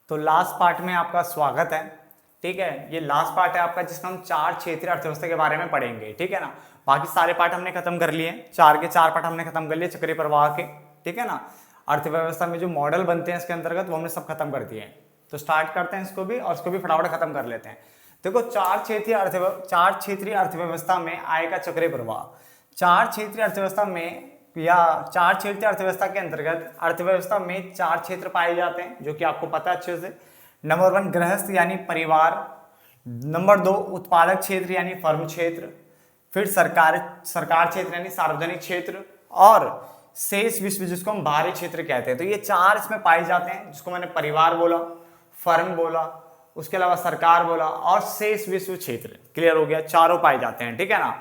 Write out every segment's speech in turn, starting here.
तो last part में आपका स्वागत है। ठीक है, ये लास्ट पार्ट है आपका जिसमें हम 4 क्षेत्रीय अर्थव्यवस्था के बारे में पढ़ेंगे। ठीक है ना, बाकी सारे पार्ट हमने खत्म कर लिए, 4 के 4 पार्ट हमने खत्म कर लिए चक्रीय प्रवाह के। ठीक है ना, अर्थव्यवस्था में जो मॉडल बनते हैं इसके अंतर्गत वो हमने सब खत्म कर दिए हैं। तो स्टार्ट करते हैं इसको भी, और इसको भी फटाफट खत्म कर लेते हैं। देखो, 4 क्षेत्रीय अर्थव्यवस्था में आय का चक्रीय प्रवाह। 4 क्षेत्रीय अर्थव्यवस्था में या 4 क्षेत्रीय अर्थव्यवस्था के अंतर्गत अर्थव्यवस्था में 4 क्षेत्र पाए जाते हैं, जो कि आपको पता है अच्छे से। नंबर 1 गृहस्थ यानी परिवार, नंबर 2 उत्पादक क्षेत्र यानी फर्म क्षेत्र, फिर सरकार क्षेत्र यानी सार्वजनिक क्षेत्र, और शेष विश्व जिसको हम बाहरी क्षेत्र कहते हैं। तो ये 4 इसमें पाए जाते हैं, जिसको मैंने परिवार बोला, फर्म बोला, उसके अलावा सरकार बोला और शेष विश्व क्षेत्र। क्लियर हो गया, चारों पाए जाते हैं। ठीक है ना,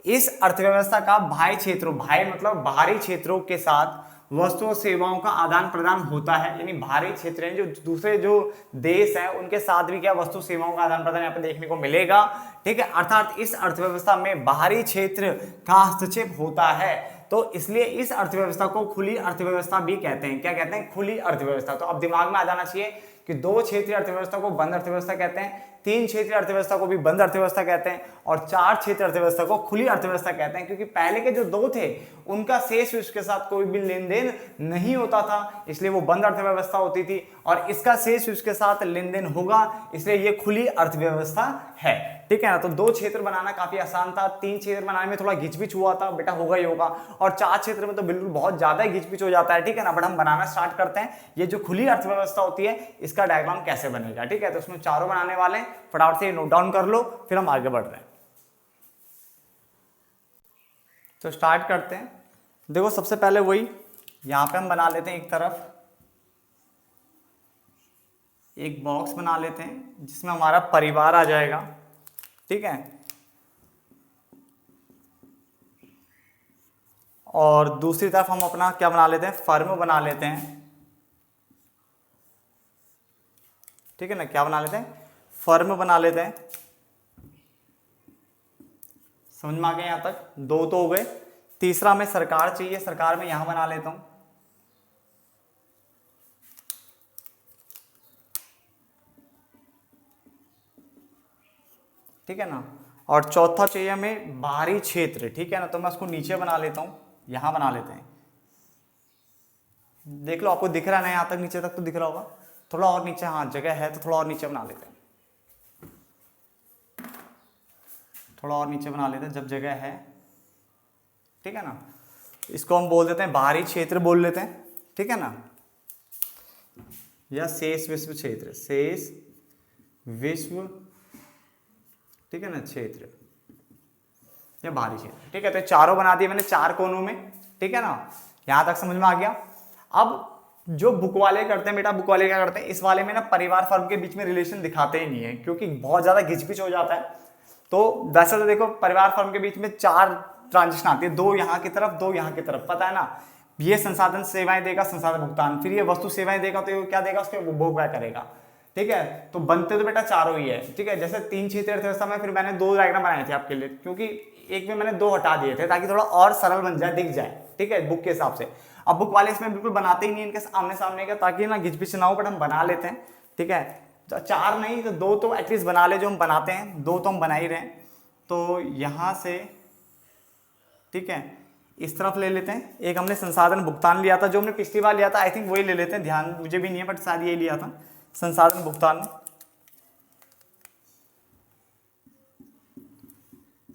इस अर्थव्यवस्था का बाह्य क्षेत्रों, बाह्य मतलब बाहरी क्षेत्रों के साथ वस्तुओं और सेवाओं का आदान प्रदान होता है। यानी बाहरी क्षेत्र हैं जो दूसरे जो देश हैं उनके साथ भी क्या वस्तु सेवाओं का आदान प्रदान यहाँ पे देखने को मिलेगा। ठीक है, अर्थात इस अर्थव्यवस्था में बाहरी क्षेत्र का हस्तक्षेप होता है। तो इसलिए इस अर्थव्यवस्था को खुली अर्थव्यवस्था भी कहते हैं। क्या कहते हैं? खुली अर्थव्यवस्था। तो अब दिमाग में आ जाना चाहिए कि 2 क्षेत्रीय अर्थव्यवस्था को बंद अर्थव्यवस्था कहते हैं, 3 क्षेत्रीय अर्थव्यवस्था को भी बंद अर्थव्यवस्था कहते हैं, और 4 क्षेत्रीय अर्थव्यवस्था को खुली अर्थव्यवस्था कहते हैं। क्योंकि पहले के जो 2 थे उनका शेष विश्व के साथ कोई भी लेन देन नहीं होता था, इसलिए वो बंद अर्थव्यवस्था होती थी। और इसका शेष विश्व के साथ लेन देन होगा, इसलिए ये खुली अर्थव्यवस्था है। ठीक है ना, तो 2 क्षेत्र बनाना काफी आसान था, 3 क्षेत्र बनाने में थोड़ा घिचपिच हुआ था, बेटा होगा ही होगा, और 4 क्षेत्र में तो बिल्कुल बहुत ज्यादा ही घिचपिच हो जाता है। ठीक है ना, बट हम बनाना स्टार्ट करते हैं। ये जो खुली अर्थव्यवस्था होती है इसका डायग्राम कैसे बनेगा। ठीक है, तो उसमें चारों बनाने वाले हैं, फटाफट से नोट डाउन कर लो, फिर हम आगे बढ़ रहे हैं। तो स्टार्ट करते हैं। देखो, सबसे पहले वही यहां पे हम बना लेते हैं, एक तरफ एक बॉक्स बना लेते हैं जिसमें हमारा परिवार आ जाएगा। ठीक है, और दूसरी तरफ हम अपना क्या बना लेते हैं? फर्म बना लेते हैं। ठीक है ना, क्या बना लेते हैं? फर्म बना लेते हैं। समझ में आ गया? यहां तक 2 तो हो गए। तीसरा हमें सरकार चाहिए, सरकार में यहां बना लेता हूं। ठीक है ना, और चौथा चाहिए हमें बाहरी क्षेत्र। ठीक है ना, तो मैं उसको नीचे बना लेता हूं, यहां बना लेते हैं। देख लो, आपको दिख रहा है ना? यहां तक, नीचे तक तो दिख रहा होगा। थोड़ा और नीचे, हाँ जगह है तो थोड़ा और नीचे बना लेते हैं, थोड़ा और नीचे बना लेते हैं जब जगह है। ठीक है ना, इसको हम बोल देते हैं बाहरी क्षेत्र बोल लेते हैं। ठीक है ना, या शेष विश्व क्षेत्र, शेष विश्व, ठीक है ना, क्षेत्र या बाहरी क्षेत्र। ठीक है, तो चारों बना दिए मैंने 4 कोनों में। ठीक है ना, यहां तक समझ में आ गया। अब जो बुक वाले करते हैं बेटा, बुक वाले क्या करते हैं, इस वाले में ना परिवार फर्म के बीच में रिलेशन दिखाते ही नहीं है, क्योंकि बहुत ज्यादा घिचपिच हो जाता है। तो वैसे तो देखो, परिवार फर्म के बीच में 4 ट्रांजेक्शन आती है, 2 यहाँ की तरफ, 2 यहाँ की तरफ, पता है ना। ये संसाधन सेवाएं देगा, संसाधन भुगतान, फिर ये वस्तु सेवाएं देगा, तो ये क्या देगा? उसके उपभोग व्यय करेगा। ठीक है, तो बनते तो बेटा चारों ही है। ठीक है, जैसे 3 क्षेत्रीय अर्थव्यवस्था में फिर मैंने 2 डायग्राम बनाए थे आपके लिए, क्योंकि एक में मैंने 2 हटा दिए थे ताकि थोड़ा और सरल बन जाए, दिख जाए। ठीक है, बुक के हिसाब से। अब बुक वाले इसमें बिल्कुल बनाते ही नहीं इनके आमने सामने का, ताकि ना घिचपिच ना हो, बट हम बना लेते हैं। ठीक है, तो 4 नहीं तो 2 तो एटलीस्ट बना ले, जो हम बनाते हैं। 2 तो हम बना ही रहे हैं, तो यहां से ठीक है इस तरफ ले लेते हैं। एक हमने संसाधन भुगतान लिया था, जो हमने पिछली बार लिया था, आई थिंक वही ले लेते हैं, ध्यान मुझे भी नहीं है, बट शायद यही लिया था, संसाधन भुगतान।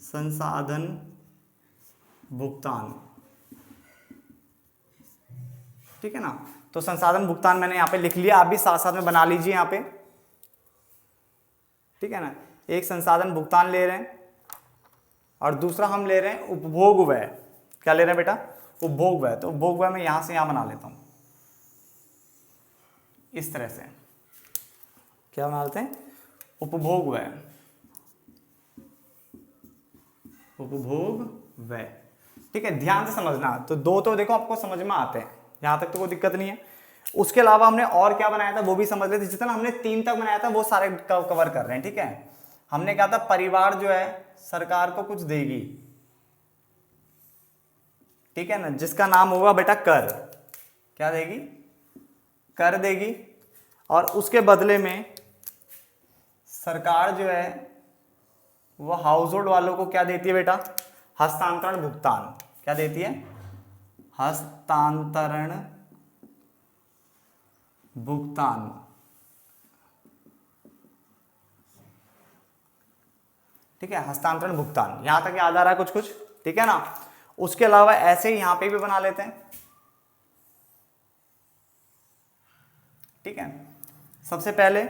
संसाधन भुगतान, ठीक है ना, तो संसाधन भुगतान मैंने यहां पे लिख लिया, आप भी साथ साथ में बना लीजिए यहां पे। ठीक है ना, एक संसाधन भुगतान ले रहे हैं और दूसरा हम ले रहे हैं उपभोग व्यय। क्या ले रहे हैं बेटा? उपभोग व्यय। तो उपभोग व्यय मैं यहां से यहां बना लेता हूं, इस तरह से। क्या बना लेते हैं? उपभोग व्यय, उपभोग व्यय। ठीक है, ध्यान से समझना। तो 2 तो देखो आपको समझ में आते हैं, यहां तक तो कोई दिक्कत नहीं है। उसके अलावा हमने और क्या बनाया था वो भी समझ लेते। जितना हमने 3 तक बनाया था वो सारे कवर कर रहे हैं। ठीक है, हमने कहा था परिवार जो है सरकार को कुछ देगी। ठीक है ना, जिसका नाम होगा बेटा कर। क्या देगी? कर देगी। और उसके बदले में सरकार जो है वो हाउस होल्ड वालों को क्या देती है बेटा? हस्तांतरण भुगतान। क्या देती है? हस्तांतरण भुगतान। ठीक है, हस्तांतरण भुगतान। यहां तक याद आ रहा है कुछ कुछ? ठीक है ना। उसके अलावा ऐसे ही यहां पे भी बना लेते हैं। ठीक है, सबसे पहले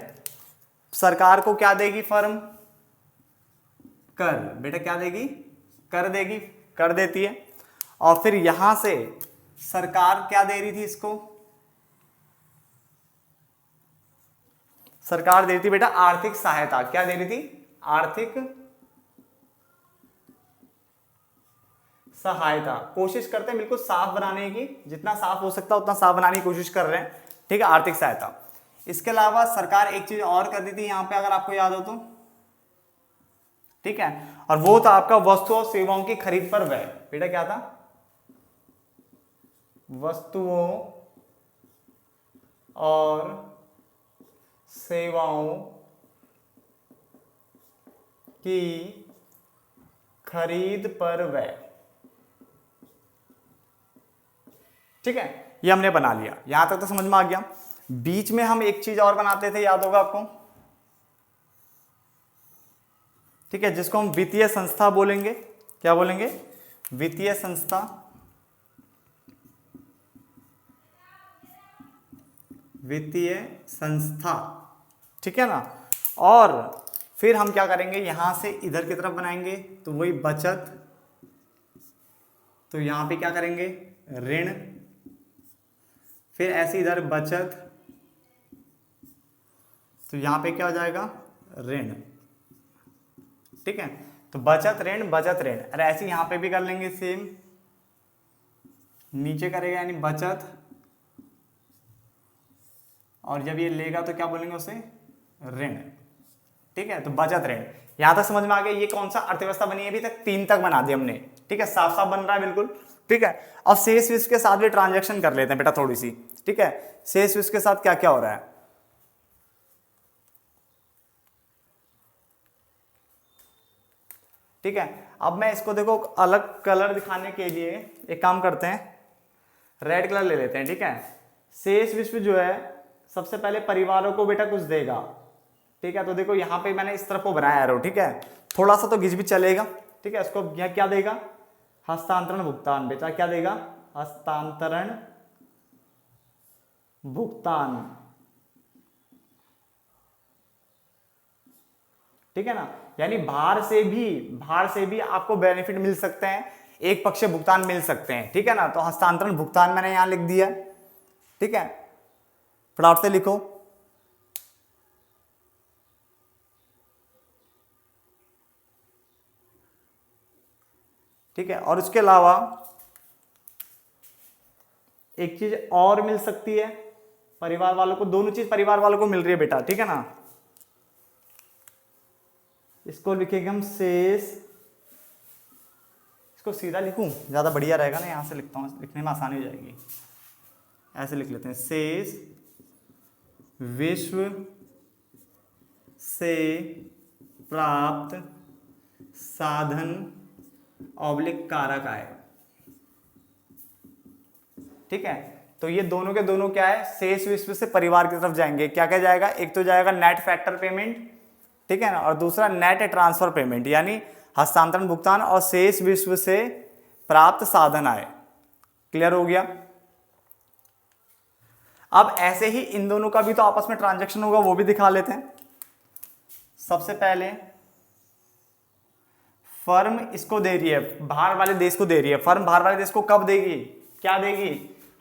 सरकार को क्या देगी फर्म? कर। बेटा क्या देगी? कर देगी, कर देती है। और फिर यहां से सरकार क्या दे रही थी इसको? सरकार दे रही थी बेटा आर्थिक सहायता। क्या दे रही थी? आर्थिक सहायता। कोशिश करते हैं बिल्कुल साफ बनाने की, जितना साफ हो सकता है उतना साफ बनाने की कोशिश कर रहे हैं। ठीक है, आर्थिक सहायता। इसके अलावा सरकार एक चीज और कर दी थी यहां पे, अगर आपको याद हो तो। ठीक है, और वो था आपका वस्तु और सेवाओं की खरीद पर व्यय। बेटा क्या था? वस्तुओं और सेवाओं की खरीद पर व्यय। ठीक है, ये हमने बना लिया। यहां तक तो समझ में आ गया। बीच में हम एक चीज और बनाते थे, याद होगा आपको। ठीक है, जिसको हम वित्तीय संस्था बोलेंगे। क्या बोलेंगे? वित्तीय संस्था। वित्तीय संस्था। ठीक है ना। और फिर हम क्या करेंगे, यहां से इधर की तरफ बनाएंगे तो वही बचत। तो यहां पे क्या करेंगे? ऋण। फिर ऐसे इधर बचत, तो यहां पे क्या हो जाएगा? ऋण। ठीक है, तो बचत ऋण, बचत ऋण। अरे ऐसे यहां पे भी कर लेंगे सेम। नीचे करेगा यानी बचत, और जब ये लेगा तो क्या बोलेंगे उसे? ऋण। ठीक है, तो बचत ऋण। यहां तक समझ में आ गया। ये कौन सा अर्थव्यवस्था बनी है? अभी तक 3 तक बना दी हमने। ठीक है, साफ साफ बन रहा है बिल्कुल। ठीक है, अब शेष विष के साथ भी ट्रांजैक्शन कर लेते हैं बेटा थोड़ी सी। ठीक है, शेष विष के साथ क्या क्या हो रहा है? ठीक है, अब मैं इसको देखो अलग कलर दिखाने के लिए एक काम करते हैं, रेड कलर ले लेते हैं। ठीक है, शेष विश्व जो है सबसे पहले परिवारों को बेटा कुछ देगा। ठीक है, तो देखो यहां पे मैंने इस तरफ को बनाया एरो। ठीक है, थोड़ा सा तो घिच भी चलेगा। ठीक है, इसको यह क्या देगा? हस्तांतरण भुगतान। बेटा क्या देगा? हस्तांतरण भुगतान। ठीक है ना, यानी बाहर से भी आपको बेनिफिट मिल सकते हैं, एक पक्षीय भुगतान मिल सकते हैं। ठीक है ना, तो हस्तांतरण भुगतान मैंने यहां लिख दिया। ठीक है, फटाफट से लिखो। ठीक है, और उसके अलावा एक चीज और मिल सकती है परिवार वालों को। दोनों चीज परिवार वालों को मिल रही है बेटा। ठीक है ना, इसको लिखेंगे हम शेष। इसको सीधा लिखूं ज्यादा बढ़िया रहेगा ना, यहां से लिखता हूं, लिखने में आसानी हो जाएगी। ऐसे लिख लेते हैं, शेष विश्व से प्राप्त साधन ऑब्लिक कारक आय। ठीक है, तो ये दोनों के दोनों क्या है? शेष विश्व से परिवार की तरफ जाएंगे। क्या क्या जाएगा? एक तो जाएगा नेट फैक्टर पेमेंट। ठीक है ना, और दूसरा नेट ट्रांसफर पेमेंट, यानी हस्तांतरण भुगतान और शेष विश्व से प्राप्त साधन आय। क्लियर हो गया? अब ऐसे ही इन दोनों का भी तो आपस में ट्रांजैक्शन होगा, वो भी दिखा लेते हैं। सबसे पहले फर्म इसको दे रही है, बाहर वाले देश को दे रही है। फर्म बाहर वाले देश को कब देगी? क्या देगी?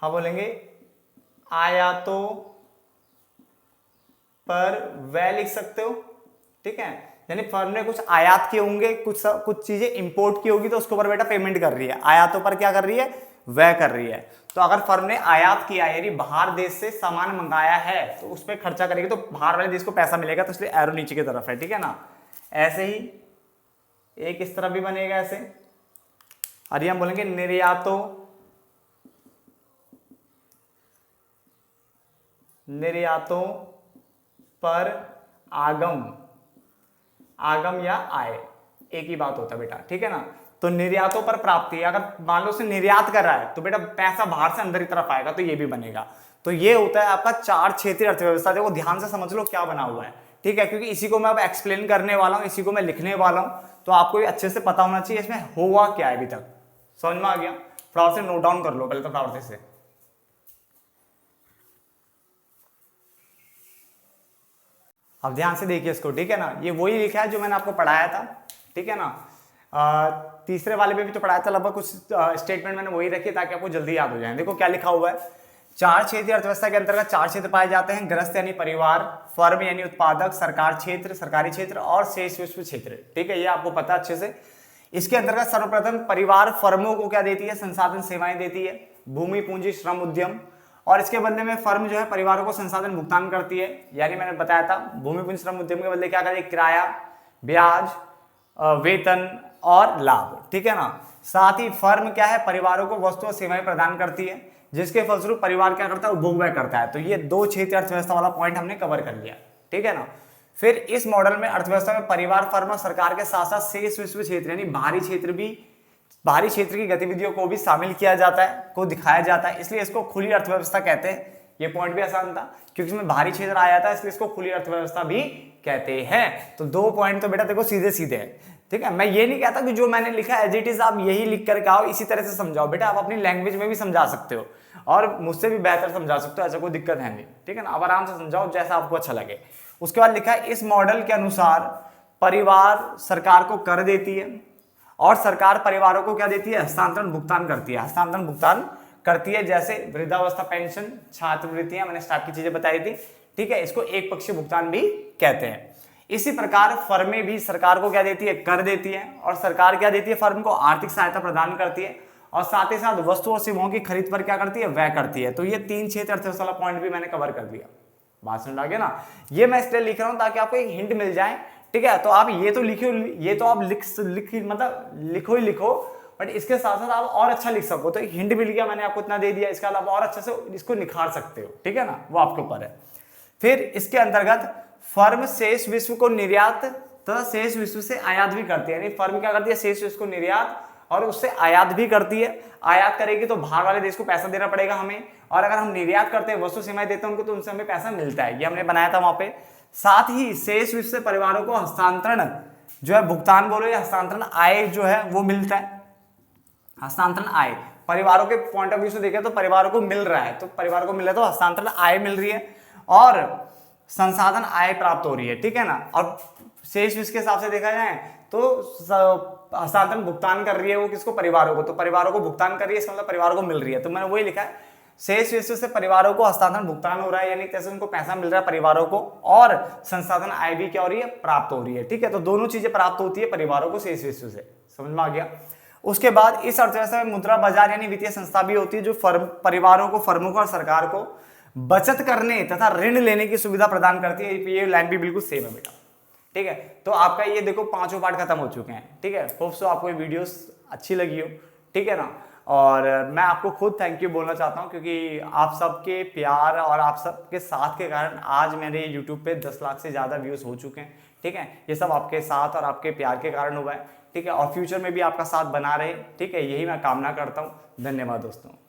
हम बोलेंगे आयातों पर व्यय लिख सकते हो। ठीक है, यानी फर्म ने कुछ आयात किए होंगे, कुछ चीजें इंपोर्ट की होगी, तो उसके ऊपर बेटा पेमेंट कर रही है। आयातों पर क्या कर रही है? व्यय कर रही है। तो अगर फर्म ने आयात किया यानी बाहर देश से सामान मंगाया है तो उस पर खर्चा करेगी, तो बाहर वाले देश को पैसा मिलेगा, तो इसलिए एरो नीचे की तरफ है। ठीक है ना, ऐसे ही एक इस तरफ भी बनेगा ऐसे। और ये हम बोलेंगे निर्यातों पर आगम, आगम या आय एक ही बात होता है बेटा, ठीक है ना। तो निर्यातों पर प्राप्ति, अगर मान लो उसे निर्यात कर रहा है तो बेटा पैसा बाहर से अंदर की तरफ आएगा, तो ये भी बनेगा। तो ये होता है आपका चार क्षेत्रीय अर्थव्यवस्था। देखो ध्यान से समझ लो क्या बना हुआ है, ठीक है, क्योंकि इसी को मैं अब एक्सप्लेन करने वाला हूं, इसी को मैं लिखने वाला हूं, तो आपको ये अच्छे से पता होना चाहिए इसमें हुआ क्या है अभी तक। समझ में आ गया? फटाफट से नोट डाउन कर लो पहले तो फटाफट से। अब ध्यान से देखिए इसको, ठीक है ना। ये वही लिखा है जो मैंने आपको पढ़ाया था, ठीक है ना। तीसरे वाले में भी तो पढ़ाया था, लगभग कुछ स्टेटमेंट मैंने वही रखी ताकि आपको जल्दी याद हो जाए। देखो क्या लिखा हुआ है, चार क्षेत्रीय अर्थव्यवस्था के अंतर्गत चार क्षेत्र पाए जाते हैं, ग्रस्त यानी परिवार, फर्म यानी उत्पादक, सरकार क्षेत्र, सरकारी क्षेत्र और शेष विश्व क्षेत्र, ठीक है, ये आपको पता अच्छे से। इसके अंतर्गत सर्वप्रथम परिवार फर्मों को क्या देती है, संसाधन सेवाएं देती है, भूमि पूंजी श्रम उद्यम, और इसके बदले में फर्म जो है परिवारों को संसाधन भुगतान करती है। यानी मैंने बताया था भूमि पूंजी श्रम उद्यम के बदले क्या करे, किराया, ब्याज, वेतन और लाभ, ठीक है ना। साथ ही फर्म क्या है, परिवारों को वस्तु और सेवाएं प्रदान करती है, जिसके फलस्वरूप परिवार क्या करता है, उपभोग व्यय करता है। तो ये दो क्षेत्रीय अर्थव्यवस्था वाला पॉइंट हमने कवर कर लिया, ठीक है ना। फिर इस मॉडल में अर्थव्यवस्था में परिवार, फर्म और सरकार के साथ साथ शेष विश्व क्षेत्र यानी बाहरी क्षेत्र की गतिविधियों को भी शामिल किया जाता है, को दिखाया जाता है, इसलिए इसको खुली अर्थव्यवस्था कहते हैं। ये पॉइंट भी आसान था क्योंकि इसमें बाहरी क्षेत्र आया था, इसलिए इसको खुली अर्थव्यवस्था भी कहते हैं। तो दो पॉइंट तो बेटा देखो सीधे सीधे है, ठीक है। मैं ये नहीं कहता कि जो मैंने लिखा एज इट इज आप यही लिख कर आओ, इसी तरह से समझाओ। बेटा आप अपनी लैंग्वेज में भी समझा सकते हो और मुझसे भी बेहतर समझा सकते हो, ऐसा कोई दिक्कत है नहीं, ठीक है ना। अब आराम से समझाओ जैसा आपको अच्छा लगे। उसके बाद लिखा है इस मॉडल के अनुसार परिवार सरकार को कर देती है और सरकार परिवारों को क्या देती है, हस्तांतरण भुगतान करती है। हस्तांतरण भुगतान करती है जैसे वृद्धावस्था पेंशन, छात्रवृत्तियां, मैंने इस टाइप की चीजें बताई थी, ठीक है। इसको एक पक्षीय भुगतान भी कहते हैं। इसी प्रकार फर्में भी सरकार को क्या देती है, कर देती है, और सरकार क्या देती है, फर्म को आर्थिक सहायता प्रदान करती है, और साथ ही साथ वस्तु और सेवाओं की खरीद पर क्या करती है, व्यय करती है। तो ये तीन क्षेत्र अर्थव्यवस्था वाला पॉइंट भी मैंने कवर कर दिया। बात समझ आ गया ना। ये मैं इसलिए लिख रहा हूं ताकि आपको एक हिंट मिल जाए, ठीक है। तो आप ये तो लिखो, ये तो आप लिखो ही लिखो, बट इसके साथ साथ आप और अच्छा लिख सको। तो एक हिंट मिल गया मैंने आपको, इतना दे दिया, इसके अलावा और अच्छे से इसको निखार सकते हो, ठीक है ना, वो आपके ऊपर है। फिर इसके अंतर्गत फर्म शेष विश्व को निर्यात तथा शेष विश्व से आयात भी करती है। यानी फर्म क्या करती है, शेष विश्व को निर्यात और उससे आयात भी करती है। आयात करेगी तो बाहर वाले देश को पैसा देना पड़ेगा हमें, और अगर हम निर्यात करते हैं, वस्तु सेवाएं देते हैं उनको, तो उनसे हमें पैसा मिलता है। ये हमने बनाया था वहां पे। साथ ही शेष विश्व से परिवारों को हस्तांतरण जो है, भुगतान बोलो या हस्तांतरण आय जो है वो मिलता है। हस्तांतरण आय परिवारों के पॉइंट ऑफ व्यू से देखें तो परिवारों को मिल रहा है, तो परिवारों को मिल रहा है तो हस्तांतरण आय मिल रही है और संसाधन आय प्राप्त हो रही है, ठीक है ना। और शेष विश्व के हिसाब से देखा जाए तो हस्तांतरण भुगतान कर रही है वो किसको, परिवारों को। तो परिवारों को भुगतान कर रही है, इसका मतलब परिवारों को मिल रही है। तो मैंने वही लिखा है, शेष विश्व से परिवारों को हस्तांतरण भुगतान हो रहा है, यानी कैसे उनको पैसा मिल रहा है परिवारों को, और संसाधन आय भी क्या हो रही है, प्राप्त हो रही है, ठीक है। तो दोनों चीजें प्राप्त होती है परिवारों को शेष विश्व से। समझ में आ गया। उसके बाद इस अर्थव्यवस्था में मुद्रा बाजार यानी वित्तीय संस्था भी होती है, जो परिवारों को, फर्मों को और सरकार को बचत करने तथा ऋण लेने की सुविधा प्रदान करती है। ये लाइन भी बिल्कुल सेम है बेटा, ठीक है। तो आपका ये देखो पांचों पार्ट खत्म हो चुके हैं, ठीक है। होप सो आपको ये वीडियोस अच्छी लगी हो, ठीक है ना। और मैं आपको खुद थैंक यू बोलना चाहता हूं, क्योंकि आप सबके प्यार और आप सबके साथ के कारण आज मेरे यूट्यूब पे 10 लाख से ज़्यादा व्यूज़ हो चुके हैं, ठीक है। ये सब आपके साथ और आपके प्यार के कारण हुआ है, ठीक है। और फ्यूचर में भी आपका साथ बना रहे, ठीक है, यही मैं कामना करता हूँ। धन्यवाद दोस्तों।